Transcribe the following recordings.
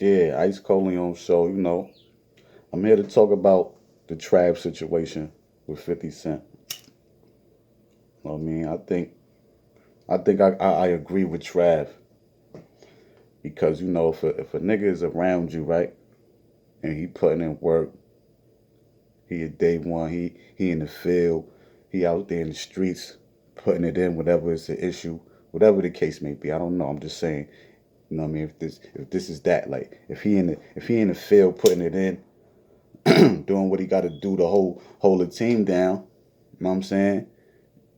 Yeah, Ice Corleone show. I'm here to talk about the Trav situation with 50 Cent. I mean, I think I agree with Trav because if a nigga is around you, right, and he putting in work, he at day one, he in the field, he out there in the streets putting it in, whatever is the issue, whatever the case may be. I don't know. I'm just saying, what I mean, if this is that, like if he in the field putting it in, doing what he got to do to hold the team down. You know what I'm saying?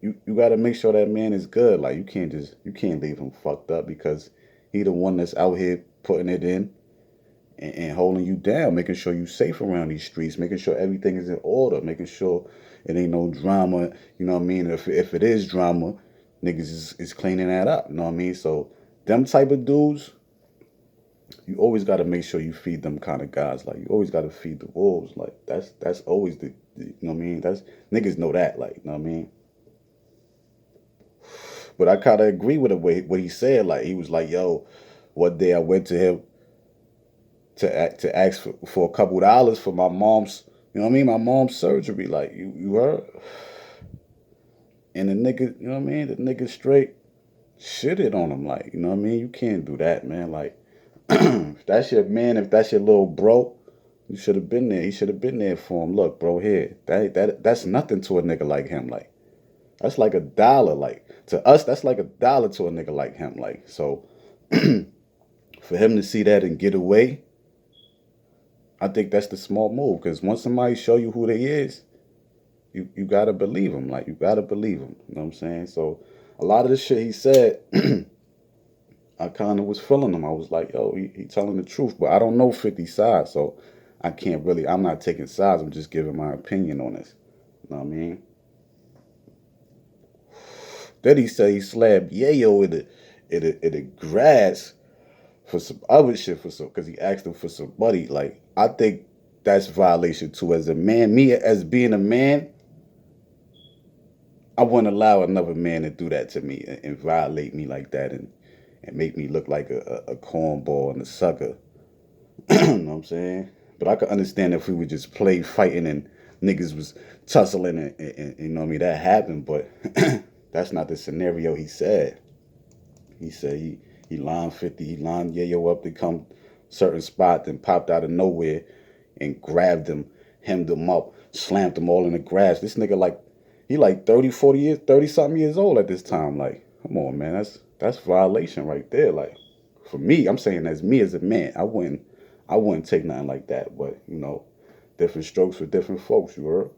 You got to make sure that man is good. Like you can't leave him fucked up because he the one that's out here putting it in and holding you down, making sure you safe around these streets, making sure everything is in order, making sure it ain't no drama. You know what I mean? If it is drama, niggas is cleaning that up. You know what I mean? So them type of dudes, you always got to make sure you feed them kind of guys. Like you always got to feed the wolves. Like that's always the you know what I mean. That's niggas know that. Like you know what I mean. But I kind of agree with the way what he said. Like he was like, "Yo, one day I went to him to ask for a couple dollars for my mom's, you know what I mean, my mom's surgery. Like you heard." And the nigga, you know what I mean, the nigga straight shitted on him. Like you know what I mean. You can't do that, man. Like if that's your man, if that's your little bro, you should have been there. He should have been there for him. Look, bro, here, that's nothing to a nigga like him. Like that's like $1. Like to us, that's like $1 to a nigga like him. Like so, for him to see that and get away, I think that's the small move. Because once somebody show you who they is, you gotta believe him. Like you gotta believe him. You know what I'm saying? So a lot of the shit he said, I kind of was feeling him. I was like, yo, he telling the truth, but I don't know 50 sides, so I can't really. I'm not taking sides. I'm just giving my opinion on this. You know what I mean? Then he said he slapped Yayo in the grass for some other shit for some because he asked him for some money. Like I think that's violation too. As a man, me as being a man, I wouldn't allow another man to do that to me and violate me like that and make me look like a cornball and a sucker. You know what I'm saying? But I could understand if we would just play fighting and niggas was tussling and you know what I mean that happened, but that's not the scenario he said. He said he lined 50, he lined Yayo up to come certain spot, then popped out of nowhere and grabbed him, hemmed him up, slammed them all in the grass. This nigga like he like 30, 40 years, 30 something years old at this time. Like, come on, man, that's violation right there. Like, for me, I'm saying as me as a man, I wouldn't take nothing like that. But different strokes for different folks. You heard?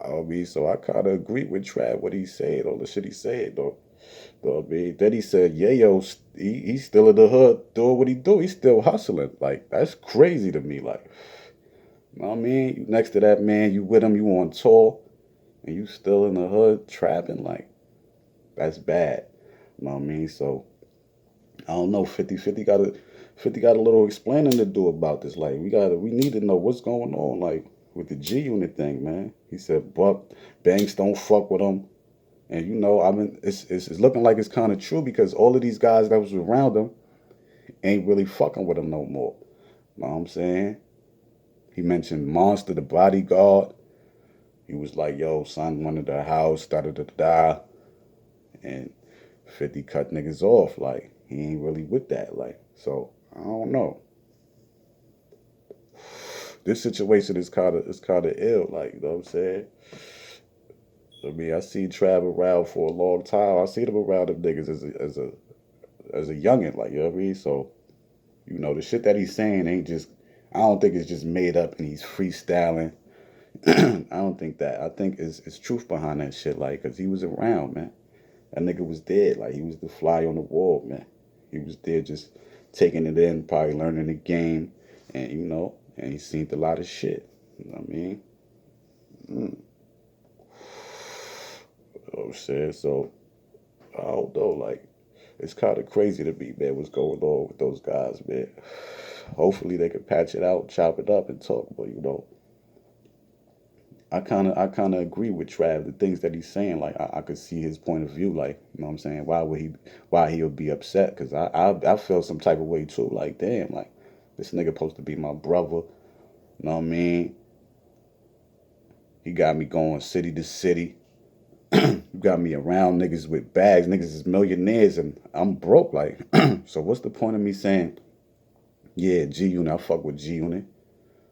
I mean, so I kind of agree with Trav what he said, all the shit he said, though. I mean, then he said, "Yayo, he's still in the hood doing what he do. He's still hustling. Like that's crazy to me. Like, you know what I mean, you next to that man, you with him, you on tour, and you still in the hood trapping. Like that's bad. You know what I mean? So I don't know. 50 got a little explaining to do about this. Like we need to know what's going on. Like with the G Unit thing, man. He said, "Buck Banks don't fuck with him." And I mean, it's looking like it's kind of true because all of these guys that was around him ain't really fucking with him no more. You know what I'm saying? He mentioned Monster, the bodyguard. He was like, "Yo, son wanted the house, started to die," and 50 cut niggas off. Like he ain't really with that. Like so, I don't know. This situation is kind of ill. Like you know what I'm saying? I mean, I see Trav around for a long time. I see them around them niggas as a youngin. Like you know what I mean? So the shit that he's saying ain't just. I don't think it's just made up and he's freestyling. I don't think that. I think it's truth behind that shit. Like, cause he was around, man. That nigga was dead. Like, he was the fly on the wall, man. He was there just taking it in, probably learning the game, and and he seen a lot of shit. You know what I mean? Mm. Oh shit. So I don't know. Like, it's kind of crazy to me, man. What's going on with those guys, man? Hopefully they can patch it out, chop it up, and talk. But I kind of agree with Trav. The things that he's saying, like I could see his point of view. Like, you know what I'm saying? Why he would be upset? Cause I feel some type of way too. Like, damn, like this nigga supposed to be my brother. You know what I mean? He got me going city to city. You got me around niggas with bags. Niggas is millionaires, and I'm broke. Like, so what's the point of me saying, yeah, G Unit, I fuck with G Unit.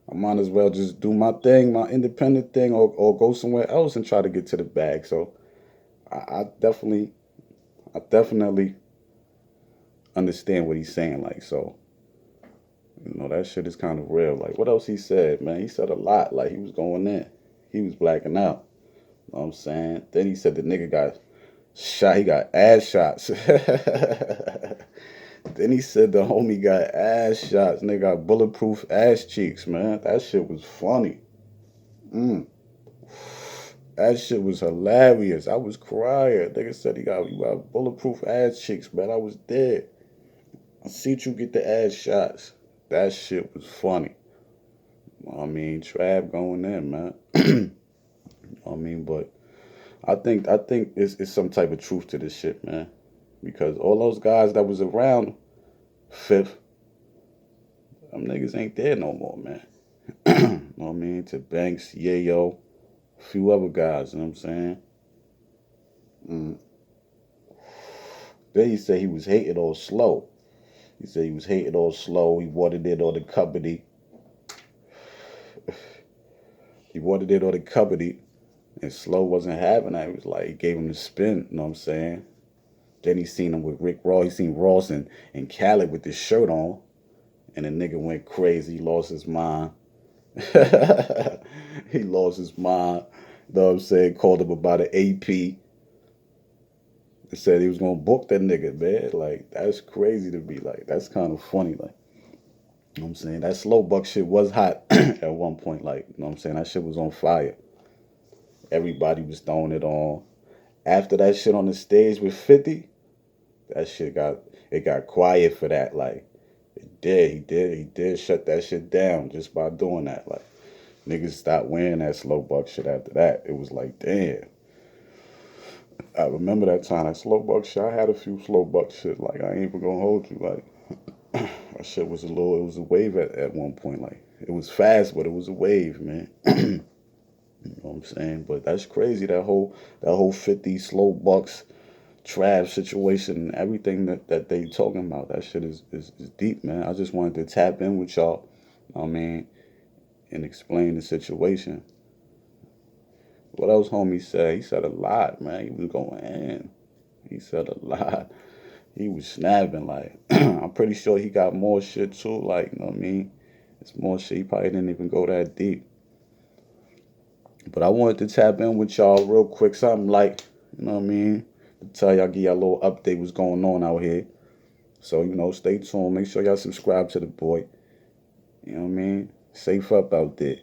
I might as well just do my thing, my independent thing, or go somewhere else and try to get to the bag. So I definitely understand what he's saying. Like, so that shit is kind of real. Like, what else he said, man? He said a lot. Like, he was going in, he was blacking out. You know what I'm saying? Then he said the nigga got shot. He got ass shots. Then he said the homie got ass shots. Nigga got bulletproof ass cheeks, man. That shit was funny. Mm. That shit was hilarious. I was crying. Nigga said you got bulletproof ass cheeks, man. I was dead. I see you get the ass shots. That shit was funny. I mean, Trav going in, man. I mean, but I think it's some type of truth to this shit, man. Because all those guys that was around fifth, them niggas ain't there no more, man. You know what I mean? To Banks, Yayo, a few other guys, you know what I'm saying? Mm. Then he said he was hating all slow. He said he was hating all slow. He wanted it on the cupboardy. He wanted it on the cupboardy. And Slow wasn't having that. He was like, he gave him the spin, you know what I'm saying? Then he seen him with Rick Ross. He seen Ross and Khaled with his shirt on. And the nigga went crazy. He lost his mind. He lost his mind. You know what I'm saying? Called him about an AP. They said he was gonna book that nigga, man. Like, that's crazy to be like. That's kind of funny. Like, you know what I'm saying? That slow buck shit was hot at one point. Like, you know what I'm saying? That shit was on fire. Everybody was throwing it on. After that shit on the stage with 50, that shit got quiet for that. Like, he did shut that shit down just by doing that. Like, niggas stopped wearing that slow buck shit after that. It was like, damn. I remember that time, that slow buck shit. I had a few slow buck shit. Like, I ain't even gonna hold you. Like, that shit was it was a wave at one point. Like, it was fast, but it was a wave, man. You know what I'm saying? But that's crazy. That whole 50 slow bucks Trav situation, everything that they talking about. That shit is deep, man. I just wanted to tap in with y'all. I mean, and explain the situation. What else, homie said? He said a lot, man. He was going in. He said a lot. He was snapping. Like, I'm pretty sure he got more shit too. Like, you know what I mean? It's more shit. He probably didn't even go that deep. But I wanted to tap in with y'all real quick. Something like, you know what I mean? To tell y'all, give y'all a little update what's going on out here. So, stay tuned. Make sure y'all subscribe to the boy. You know what I mean? Safe up out there.